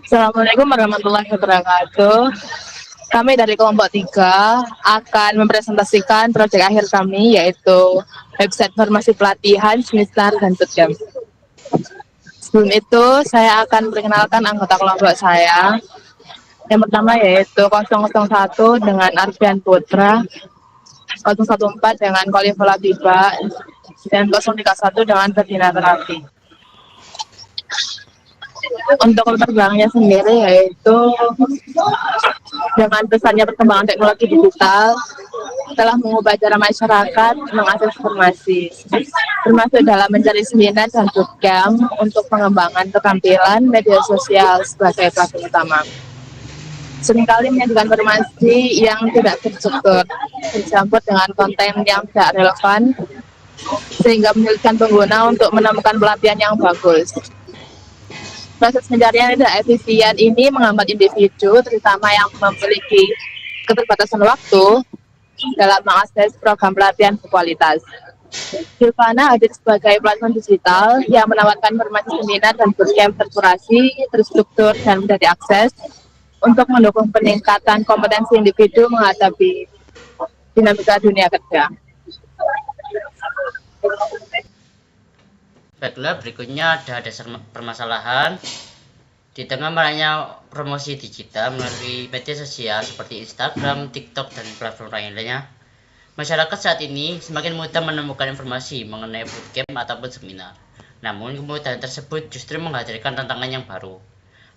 Assalamualaikum warahmatullahi wabarakatuh. Kami dari kelompok 3 akan mempresentasikan proyek akhir kami, yaitu website formasi pelatihan, seminar, dan bootcamp. Sebelum itu, saya akan perkenalkan anggota kelompok saya. Yang pertama yaitu 001 dengan Arfian Putra, 014 dengan Koliful Latifah, dan 031 dengan Ferdinand Terapi. Untuk latar belakangnya sendiri yaitu dengan besarnya perkembangan teknologi digital telah mengubah cara masyarakat mengakses informasi, termasuk dalam mencari seminar dan bootcamp untuk pengembangan keterampilan media sosial sebagai platform utama. Seringkali menyajikan informasi yang tidak terstruktur, bercampur dengan konten yang tidak relevan, sehingga menyulitkan pengguna untuk menemukan pelatihan yang bagus. Proses pencarian yang tidak efisien ini menghambat individu, terutama yang memiliki keterbatasan waktu, dalam mengakses program pelatihan berkualitas. Silvana hadir sebagai platform digital yang menawarkan informasi seminar dan bootcamp terkurasi, terstruktur, dan mudah diakses untuk mendukung peningkatan kompetensi individu menghadapi dinamika dunia kerja. Baiklah, berikutnya ada dasar permasalahan. Di tengah maraknya promosi digital melalui media sosial seperti Instagram, TikTok, dan platform lainnya, masyarakat saat ini semakin mudah menemukan informasi mengenai bootcamp ataupun seminar. Namun, kemudahan tersebut justru menghadirkan tantangan yang baru.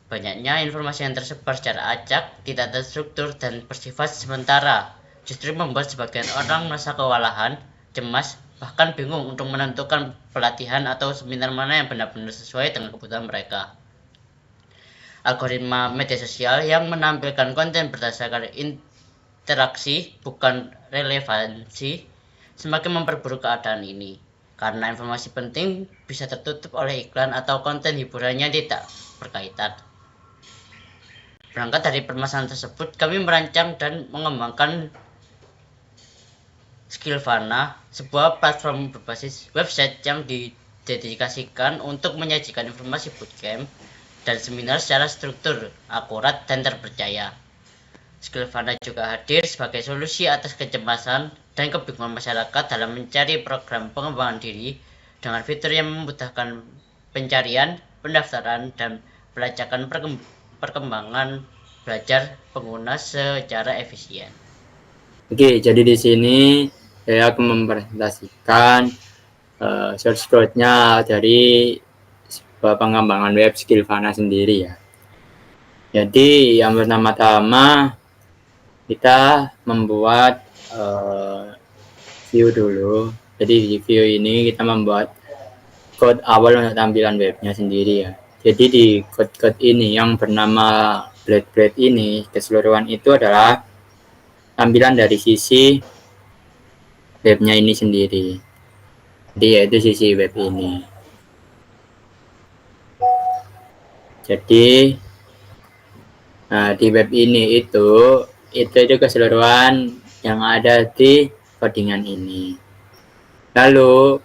Banyaknya informasi yang tersebar secara acak, tidak terstruktur, dan bersifat sementara, justru membuat sebagian orang merasa kewalahan, cemas, bahkan bingung untuk menentukan pelatihan atau seminar mana yang benar-benar sesuai dengan kebutuhan mereka. Algoritma media sosial yang menampilkan konten berdasarkan interaksi bukan relevansi semakin memperburuk keadaan ini, karena informasi penting bisa tertutup oleh iklan atau konten hiburannya tidak berkaitan. Berangkat dari permasalahan tersebut, kami merancang dan mengembangkan Skillvana, sebuah platform berbasis website yang didedikasikan untuk menyajikan informasi bootcamp dan seminar secara struktur, akurat, dan terpercaya. Skillvana juga hadir sebagai solusi atas kecemasan dan kebingungan masyarakat dalam mencari program pengembangan diri dengan fitur yang memudahkan pencarian, pendaftaran, dan pelacakan perkembangan belajar pengguna secara efisien. Oke, jadi di sini saya akan mempresentasikan source code-nya dari sebuah pengembangan web Skillvana sendiri ya. Jadi yang pertama-tama kita membuat view dulu. Jadi di view ini kita membuat code awal untuk tampilan webnya sendiri ya. Jadi di code-code ini yang bernama blade ini keseluruhan itu adalah tampilan dari sisi webnya ini sendiri. Jadi yaitu sisi web ini. Jadi di web ini itu keseluruhan yang ada di codingan ini. Lalu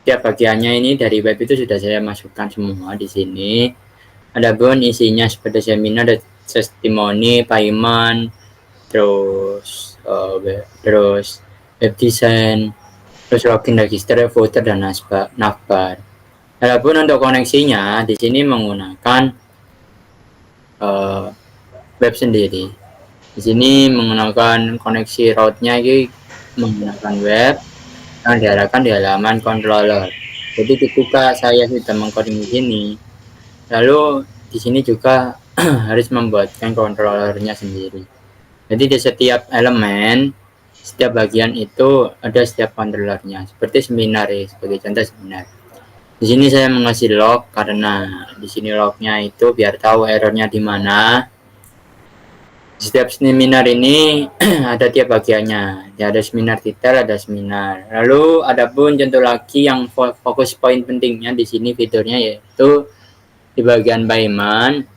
tiap bagiannya ini dari web itu sudah saya masukkan semua di sini. Adapun isinya seperti seminar, testimoni, payment, terus web design, terus login, register, footer, dan navbar. Adapun untuk koneksinya di sini menggunakan web sendiri. Di sini menggunakan koneksi route-nya ini menggunakan web yang diarahkan di halaman controller. Jadi ketika saya sudah mengcoding di sini, lalu di sini juga harus membuatkan controllernya sendiri. Jadi di setiap elemen, setiap bagian itu ada setiap controllernya. Seperti seminar ya, sebagai contoh seminar. Di sini saya mengasih log karena di sini lognya itu biar tahu errornya di mana. Setiap seminar ini ada tiap bagiannya. Ada seminar detail, ada seminar. Lalu ada pun contoh lagi yang fokus poin pentingnya di sini fiturnya yaitu di bagian payment.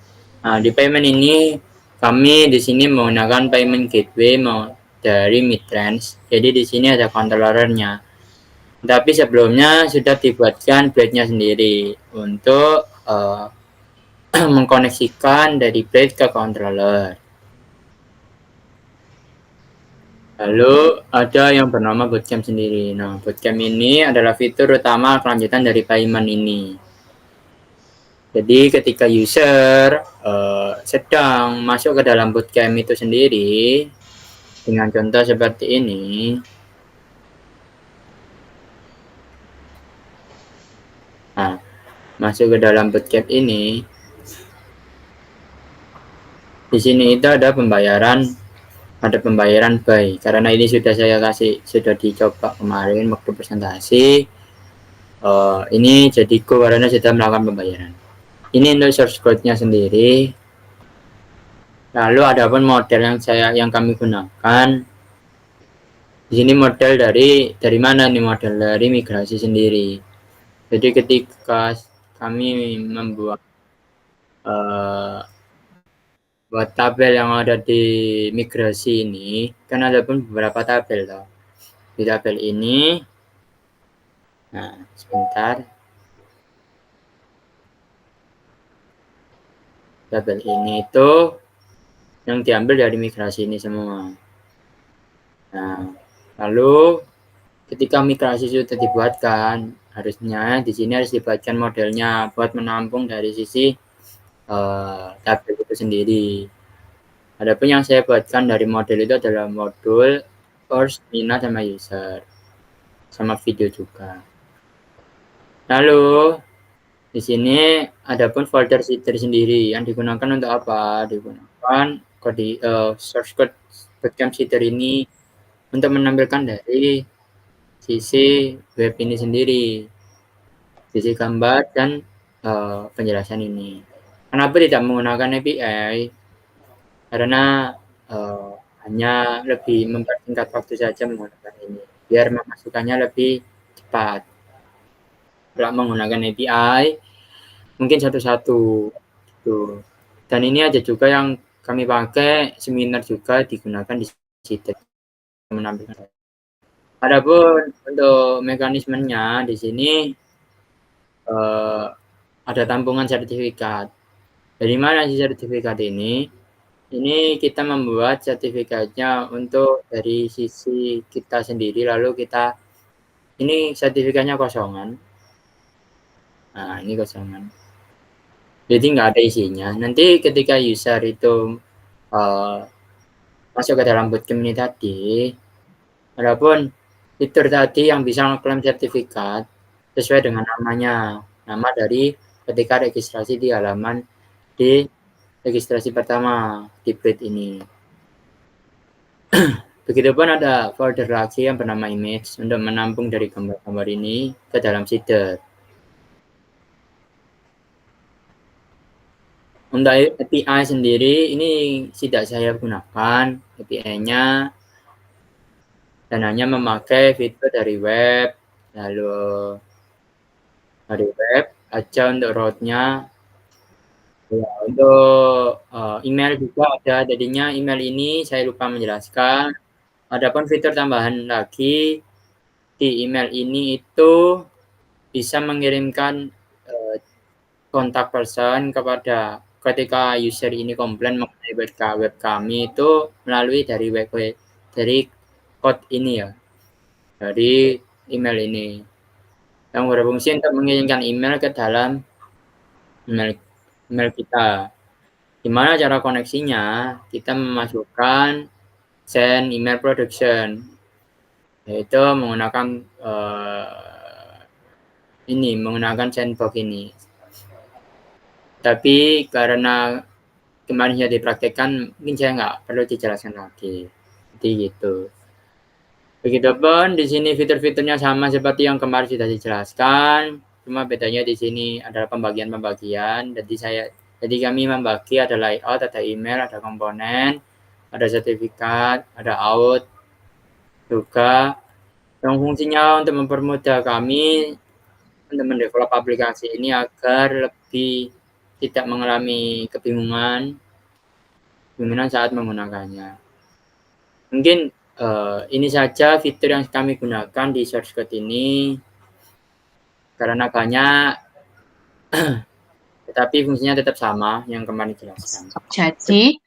Nah, di payment ini kami di sini menggunakan payment gateway dari Midrange. Jadi di sini ada controllernya. Tapi sebelumnya sudah dibuatkan blade-nya sendiri untuk mengkoneksikan dari blade ke controller. Lalu ada yang bernama bootcamp sendiri. Nah, bootcamp ini adalah fitur utama kelanjutan dari payment ini. Jadi ketika user sedang masuk ke dalam bootcamp itu sendiri, dengan contoh seperti ini, nah, masuk ke dalam bootcamp ini, di sini itu ada pembayaran buy. Karena ini sudah saya sudah dicoba kemarin waktu presentasi. Ini jadi go karena sudah melakukan pembayaran. Ini untuk source code-nya sendiri. Lalu ada pun model yang kami gunakan. Di sini model dari mana nih model dari migrasi sendiri. Jadi ketika kami membuat buat tabel yang ada di migrasi ini, kan ada pun beberapa tabel toh. Di tabel ini, nah sebentar. Tabel ini itu yang diambil dari migrasi ini semua. Nah, lalu ketika migrasi sudah dibuatkan, harusnya di sini harus dibuatkan modelnya buat menampung dari sisi tabel itu sendiri. Adapun yang saya buatkan dari model itu adalah modul course, minat, sama user, sama video juga. Lalu di sini ada pun folder seeder sendiri yang digunakan untuk apa? Digunakan source code bootcamp seeder ini untuk menampilkan dari sisi web ini sendiri, sisi gambar dan penjelasan ini. Kenapa tidak menggunakan API? Karena hanya lebih mempersingkat waktu saja menggunakan ini, biar memasukkannya lebih cepat. Kalau menggunakan API, mungkin satu-satu gitu. Dan ini ada juga yang kami pakai seminar juga digunakan di situ menampilkan. Adapun untuk mekanismenya di sini ada tampungan sertifikat. Dari mana sih sertifikat ini? Ini kita membuat sertifikatnya untuk dari sisi kita sendiri, lalu ini sertifikatnya kosongan. Nah, ini kosongan. Jadi nggak ada isinya. Nanti ketika user itu masuk ke dalam bootcamp ini tadi, adapun fitur tadi yang bisa mengklaim sertifikat sesuai dengan namanya, nama dari ketika registrasi di halaman di registrasi pertama di Blade ini. Begitupun ada folder lagi yang bernama image untuk menampung dari gambar-gambar ini ke dalam seeder. Untuk API sendiri ini tidak saya gunakan API-nya, dan hanya memakai fitur dari web, lalu dari web aja untuk route-nya. Ya, untuk email juga ada, jadinya email ini saya lupa menjelaskan. Adapun fitur tambahan lagi di email ini itu bisa mengirimkan kontak person kepada ketika user ini komplain mengenai web kami itu melalui dari code ini ya, dari email ini yang berfungsi untuk mengirimkan email ke dalam email kita. Gimana cara koneksinya? Kita memasukkan send email production, yaitu menggunakan menggunakan sandbox ini. Tapi karena kemarin sudah dipraktekkan, mungkin saya nggak perlu dijelaskan lagi. Jadi gitu. Begitupun di sini fitur-fiturnya sama seperti yang kemarin sudah dijelaskan, cuma bedanya di sini adalah pembagian. Jadi kami membagi ada layout, ada email, ada komponen, ada sertifikat, ada out juga. Yang fungsinya untuk mempermudah kami untuk mendevelop aplikasi ini agar lebih tidak mengalami kebingungan saat menggunakannya. Mungkin ini saja fitur yang kami gunakan di source code ini, karena banyak tetapi fungsinya tetap sama yang kemarin dijelaskan. Jadi,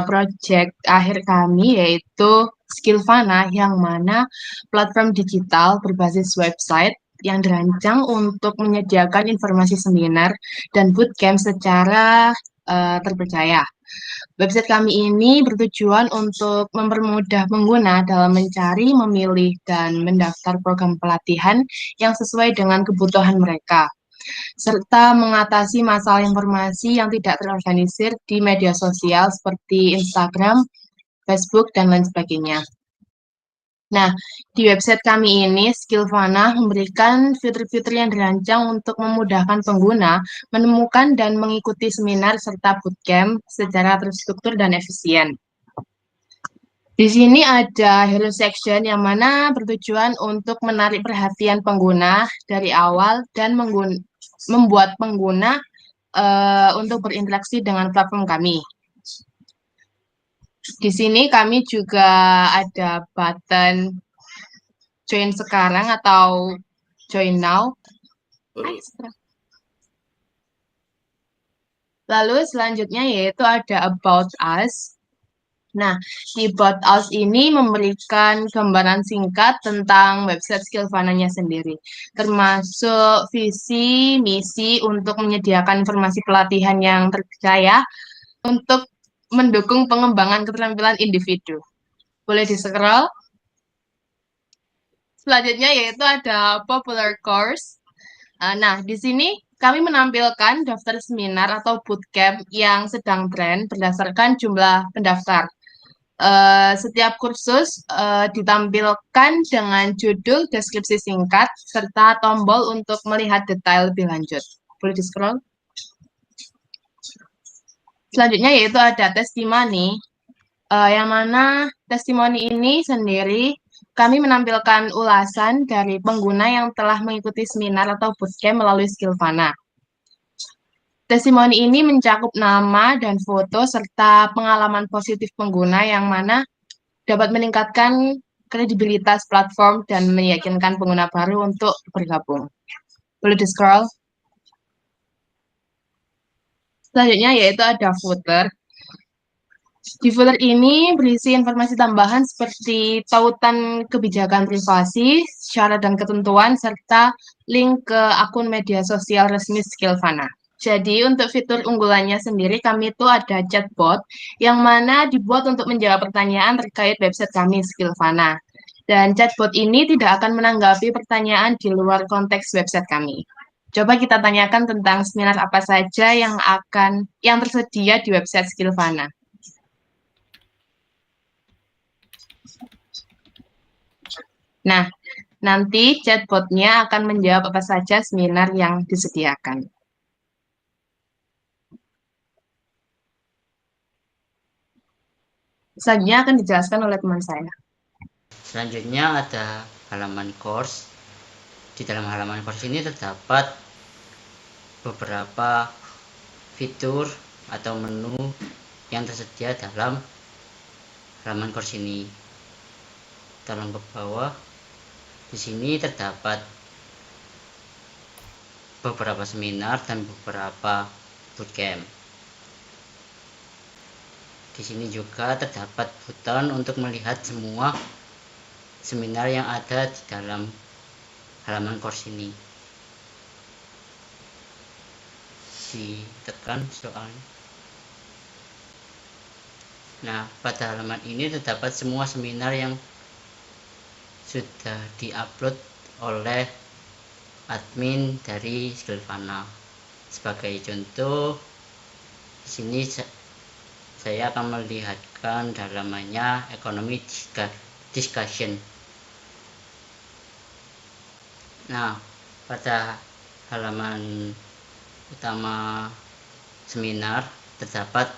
project akhir kami yaitu Skillvana, yang mana platform digital berbasis website yang dirancang untuk menyediakan informasi seminar dan bootcamp secara terpercaya. Website kami ini bertujuan untuk mempermudah pengguna dalam mencari, memilih, dan mendaftar program pelatihan yang sesuai dengan kebutuhan mereka, serta mengatasi masalah informasi yang tidak terorganisir di media sosial seperti Instagram, Facebook, dan lain sebagainya. Nah, di website kami ini, Skillvana memberikan fitur-fitur yang dirancang untuk memudahkan pengguna menemukan dan mengikuti seminar serta bootcamp secara terstruktur dan efisien. Di sini ada Hero Section yang mana bertujuan untuk menarik perhatian pengguna dari awal dan membuat pengguna untuk berinteraksi dengan platform kami. Di sini kami juga ada button join sekarang atau join now. Lalu selanjutnya yaitu ada about us. Nah, di about us ini memberikan gambaran singkat tentang website Skillvana-nya sendiri, termasuk visi, misi untuk menyediakan informasi pelatihan yang terpercaya untuk mendukung pengembangan keterampilan individu. Boleh di-scroll. Selanjutnya yaitu ada popular course. Nah, di sini kami menampilkan daftar seminar atau bootcamp yang sedang tren berdasarkan jumlah pendaftar. Setiap kursus ditampilkan dengan judul, deskripsi singkat, serta tombol untuk melihat detail lebih lanjut. Boleh di-scroll. Selanjutnya yaitu ada testimoni, yang mana testimoni ini sendiri kami menampilkan ulasan dari pengguna yang telah mengikuti seminar atau bootcamp melalui Skillvana. Testimoni ini mencakup nama dan foto serta pengalaman positif pengguna yang mana dapat meningkatkan kredibilitas platform dan meyakinkan pengguna baru untuk bergabung. Boleh di-scroll. Selanjutnya yaitu ada footer. Di footer ini berisi informasi tambahan seperti tautan kebijakan privasi, syarat dan ketentuan, serta link ke akun media sosial resmi Skillvana. Jadi untuk fitur unggulannya sendiri kami itu ada chatbot yang mana dibuat untuk menjawab pertanyaan terkait website kami Skillvana. Dan chatbot ini tidak akan menanggapi pertanyaan di luar konteks website kami. Coba kita tanyakan tentang seminar apa saja yang tersedia di website Skillvana. Nah, nanti chatbotnya akan menjawab apa saja seminar yang disediakan. Selanjutnya akan dijelaskan oleh teman saya. Selanjutnya ada halaman course. Di dalam halaman course ini terdapat beberapa fitur atau menu yang tersedia dalam halaman course ini. Tolong ke bawah. Di sini terdapat beberapa seminar dan beberapa bootcamp. Di sini juga terdapat button untuk melihat semua seminar yang ada di dalam halaman course ini. Ditekan soalnya. Nah, pada halaman ini terdapat semua seminar yang sudah diupload oleh admin dari Skillvana. Sebagai contoh, di sini saya akan melihatkan halamannya ekonomi discussion. Nah, pada halaman utama seminar terdapat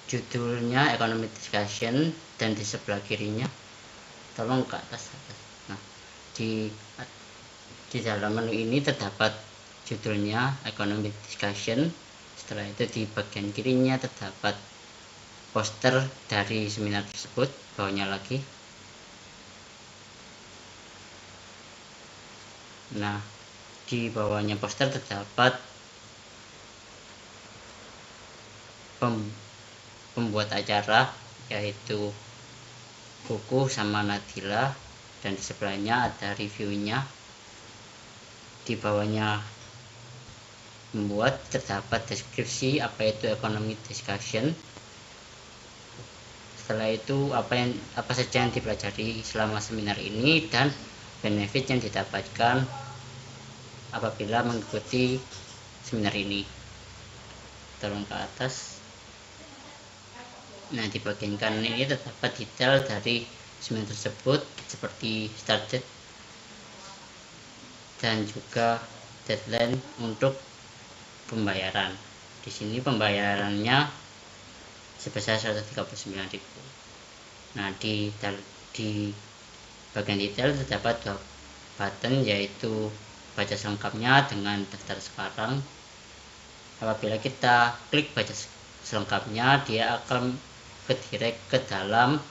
judulnya ekonomi discussion dan di sebelah kirinya tolong ke atas. Nah, di dalam menu ini terdapat judulnya ekonomi discussion. Setelah itu di bagian kirinya terdapat poster dari seminar tersebut, bawahnya lagi. Nah, di bawahnya poster terdapat pembuat acara, yaitu Kuku sama Nadila, dan di sebelahnya ada reviewnya. Di bawahnya membuat terdapat deskripsi apa itu economic discussion. Setelah itu apa saja yang dipelajari selama seminar ini dan benefit yang didapatkan apabila mengikuti seminar ini. Tolong ke atas. Nah, di bagian kanan ini terdapat detail dari seminar tersebut seperti start date dan juga deadline untuk pembayaran. Di sini pembayarannya sebesar 139.000. Nah, di bagian detail terdapat 2 button, yaitu baca selengkapnya dengan daftar sekarang. Apabila kita klik baca selengkapnya, dia akan kedirect ke dalam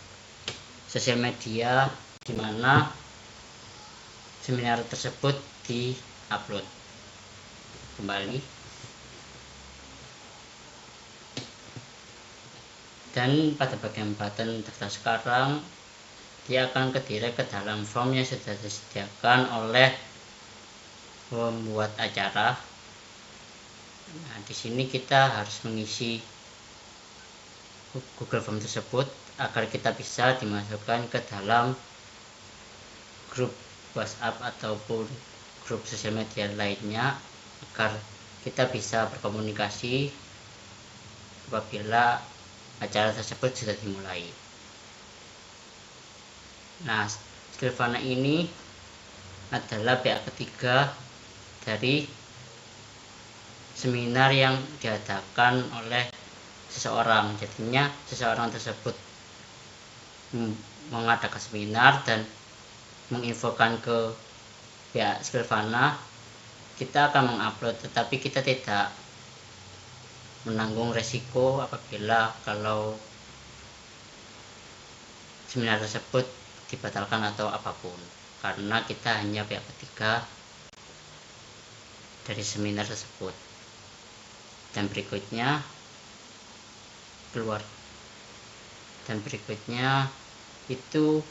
sosial media di mana seminar tersebut di-upload. Kembali. Dan pada bagian button daftar sekarang, dia akan kedirect ke dalam form yang sudah disediakan oleh pembuat acara. Nah, di sini kita harus mengisi Google Form tersebut agar kita bisa dimasukkan ke dalam grup WhatsApp ataupun grup sosial media lainnya, agar kita bisa berkomunikasi apabila acara tersebut sudah dimulai. Nah, Skillfana ini adalah pihak ketiga dari seminar yang diadakan oleh seseorang. Jadinya seseorang tersebut mengadakan seminar dan menginfokan ke pihak Skillfana, kita akan mengupload, tetapi kita tidak menanggung resiko apabila kalau seminar tersebut dibatalkan atau apapun, karena kita hanya pihak ketiga dari seminar tersebut. Dan berikutnya keluar, dan berikutnya itu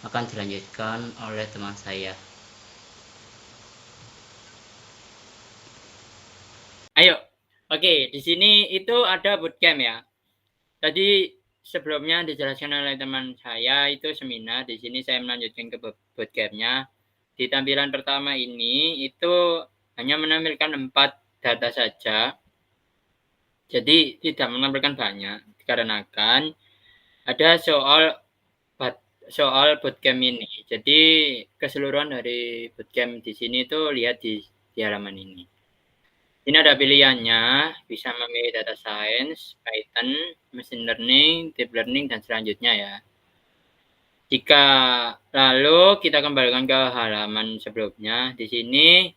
akan dilanjutkan oleh teman saya. Ayo, oke, di sini itu ada bootcamp ya. Tadi sebelumnya dijelaskan oleh teman saya itu seminar. Di sini saya melanjutkan ke bootcampnya. Di tampilan pertama ini itu hanya menampilkan 4 data saja. Jadi tidak menampilkan banyak, dikarenakan ada soal bootcamp ini. Jadi keseluruhan dari bootcamp di sini itu lihat di halaman ini. Ini ada pilihannya, bisa memilih data science, Python, machine learning, deep learning, dan selanjutnya ya. Jika lalu kita kembalikan ke halaman sebelumnya, di sini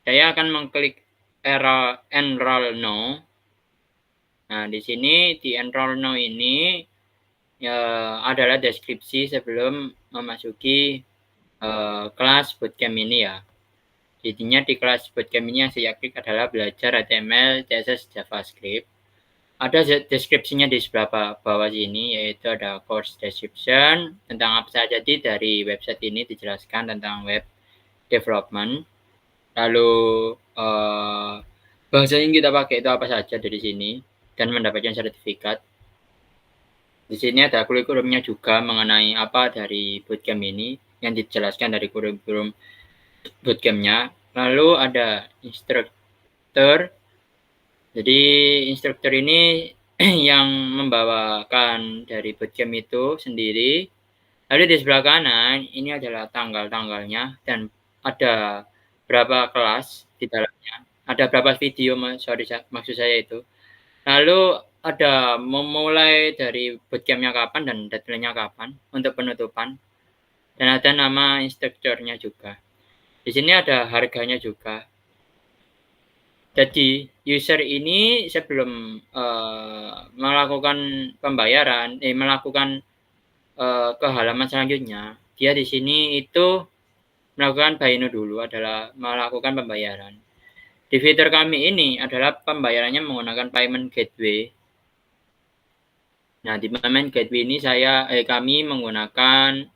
saya akan mengklik enroll now. Nah, di sini di enroll now ini adalah deskripsi sebelum memasuki kelas bootcamp ini ya. Intinya di kelas bootcamp ini yang saya klik adalah belajar HTML, CSS, JavaScript. Ada deskripsinya di sebelah bawah sini, yaitu ada course description tentang apa saja dari website ini, dijelaskan tentang web development. Lalu bahasa yang kita pakai itu apa saja dari sini dan mendapatkan sertifikat. Di sini ada kurikulumnya juga mengenai apa dari bootcamp ini yang dijelaskan dari kurikulum bootcampnya. Lalu ada instruktur. Jadi instruktur ini yang membawakan dari bootcamp itu sendiri. Lalu di sebelah kanan ini adalah tanggal-tanggalnya dan ada berapa kelas di dalamnya. Ada berapa video, maksud saya itu. Lalu ada memulai dari bootcampnya kapan dan deadline-nya kapan untuk penutupan. Dan ada nama instrukturnya juga. Di sini ada harganya juga. Jadi user ini sebelum melakukan pembayaran, melakukan ke halaman selanjutnya, dia di sini itu melakukan buy now dulu, adalah melakukan pembayaran. Di fitur kami ini adalah pembayarannya menggunakan payment gateway. Nah, di payment gateway ini kami menggunakan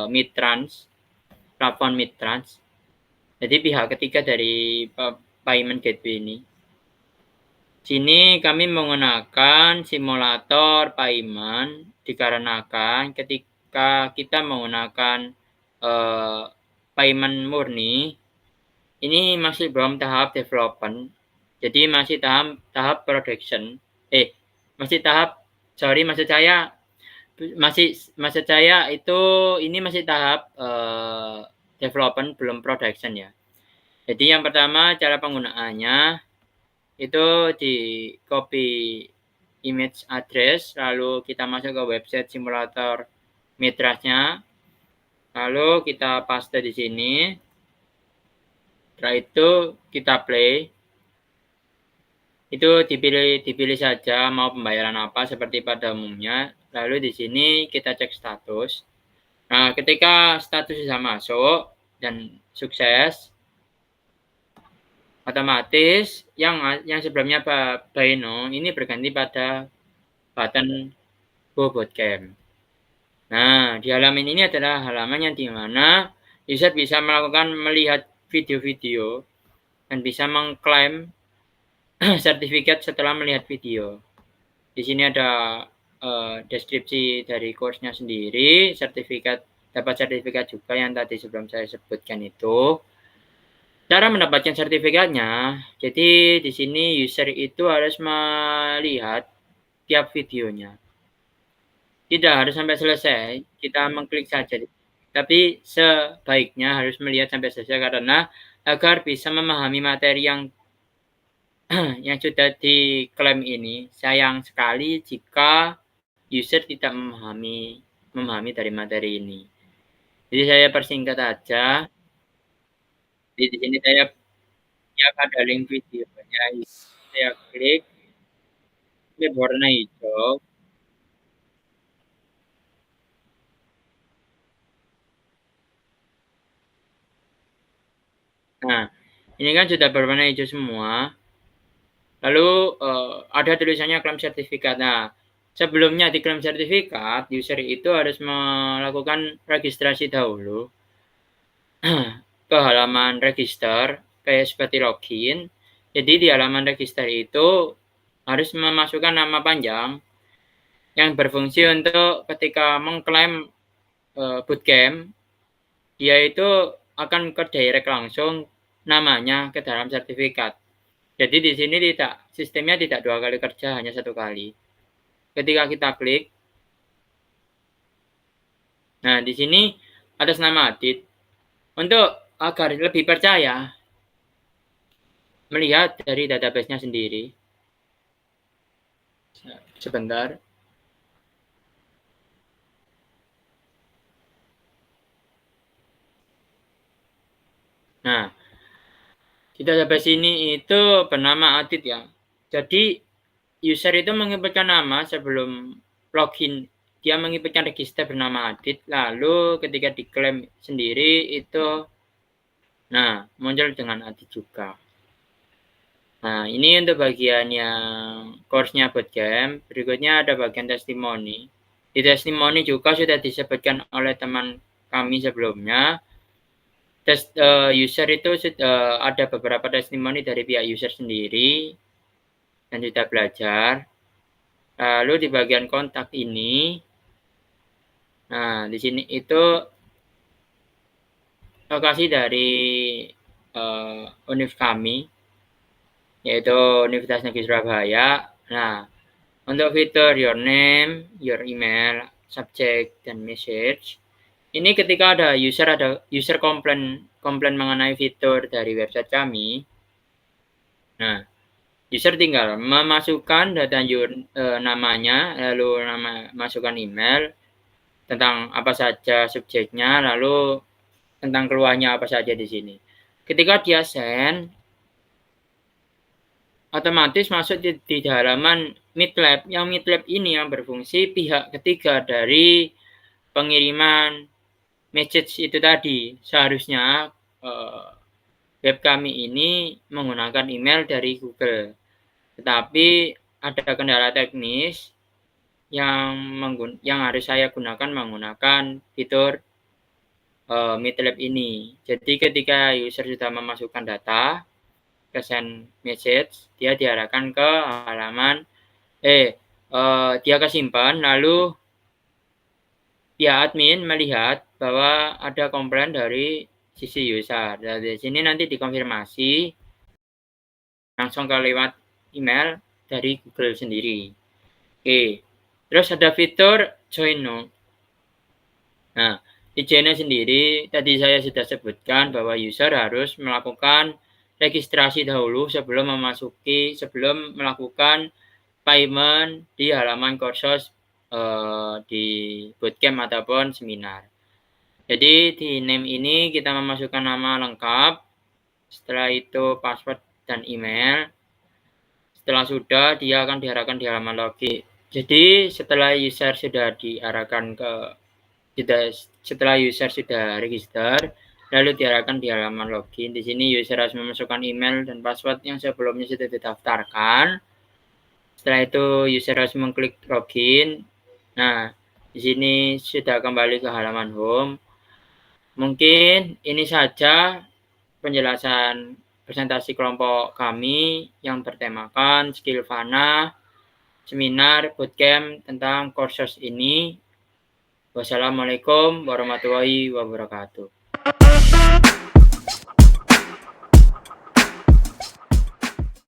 Midtrans, platform Midtrans. Jadi pihak ketiga dari payment gateway ini. Sini kami menggunakan simulator payment dikarenakan ketika kita menggunakan payment murni, ini masih belum tahap development, jadi masih tahap production. Maksud saya itu ini masih tahap development, belum production ya. Jadi yang pertama cara penggunaannya itu di copy image address, lalu kita masuk ke website simulator Mitrasnya, lalu kita paste di sini. Setelah itu kita play. Itu dipilih saja mau pembayaran apa seperti pada umumnya. Lalu di sini kita cek status. Nah, ketika status sudah masuk dan sukses, otomatis yang sebelumnya Baino ini berganti pada button Go Bootcamp. Nah, di halaman ini adalah halaman yang dimana user bisa melihat video-video dan bisa mengklaim sertifikat setelah melihat video. Di sini ada deskripsi dari course-nya sendiri, dapat sertifikat juga yang tadi sebelum saya sebutkan itu. Cara mendapatkan sertifikatnya, jadi di sini user itu harus melihat tiap videonya. Tidak harus sampai selesai, kita mengklik saja. Tapi sebaiknya harus melihat sampai selesai karena agar bisa memahami materi yang sudah diklaim ini. Sayang sekali jika user tidak memahami dari materi ini. Jadi saya persingkat aja. Di sini saya ada link videonya, saya klik, ini warna hijau. Nah, ini kan sudah berwarna hijau semua. Lalu ada tulisannya klaim sertifikat. Nah, sebelumnya diklaim sertifikat, user itu harus melakukan registrasi dahulu ke halaman register, kayak seperti login. Jadi di halaman register itu harus memasukkan nama panjang yang berfungsi untuk ketika mengklaim bootcamp, dia itu akan ke direct langsung namanya ke dalam sertifikat. Jadi di sini sistemnya tidak 2 kali kerja, hanya 1 kali. Ketika kita klik, nah di sini atas nama Adit, untuk agar lebih percaya melihat dari database-nya sendiri. Sebentar. Nah, di database ini itu bernama Adit ya. Jadi user itu menginputkan nama sebelum login, dia menginputkan register bernama Adit, lalu ketika diklaim sendiri itu muncul dengan Adit juga. Nah, ini untuk bagian yang course-nya bootcamp. Berikutnya ada bagian testimoni. Di testimoni juga sudah disebutkan oleh teman kami sebelumnya. User itu ada beberapa testimoni dari pihak user sendiri dan sudah belajar. Lalu di bagian kontak ini, nah di sini itu lokasi dari univ kami, yaitu Universitas Negeri Surabaya. Nah, untuk fitur your name, your email, subject, dan message, ini ketika ada user komplain mengenai fitur dari website kami, nah user tinggal memasukkan data namanya, lalu masukkan email, tentang apa saja subjeknya, lalu tentang keluarnya apa saja di sini. Ketika dia send, otomatis masuk di halaman Midlab. Yang Midlab ini yang berfungsi pihak ketiga dari pengiriman message itu tadi. Seharusnya Web kami ini menggunakan email dari Google, tetapi ada kendala teknis yang harus saya gunakan menggunakan fitur Meetlab ini. Jadi ketika user sudah memasukkan data ke send message, dia diarahkan ke halaman dia kesimpan, lalu pihak admin melihat bahwa ada komplain dari sisi user. Dari sini nanti dikonfirmasi langsung ke lewat email dari Google sendiri. Oke. Terus ada fitur join note. Nah, di join sendiri tadi saya sudah sebutkan bahwa user harus melakukan registrasi dahulu sebelum melakukan payment di halaman kursus di bootcamp ataupun seminar. Jadi di name ini kita memasukkan nama lengkap, setelah itu password dan email. Setelah sudah, dia akan diarahkan di halaman login. Jadi setelah user sudah register, lalu diarahkan di halaman login. Di sini user harus memasukkan email dan password yang sebelumnya sudah didaftarkan. Setelah itu user harus mengklik login. Nah, di sini sudah kembali ke halaman home. Mungkin ini saja penjelasan presentasi kelompok kami yang bertemakan skill fana seminar bootcamp tentang kursus ini. Wassalamualaikum warahmatullahi wabarakatuh.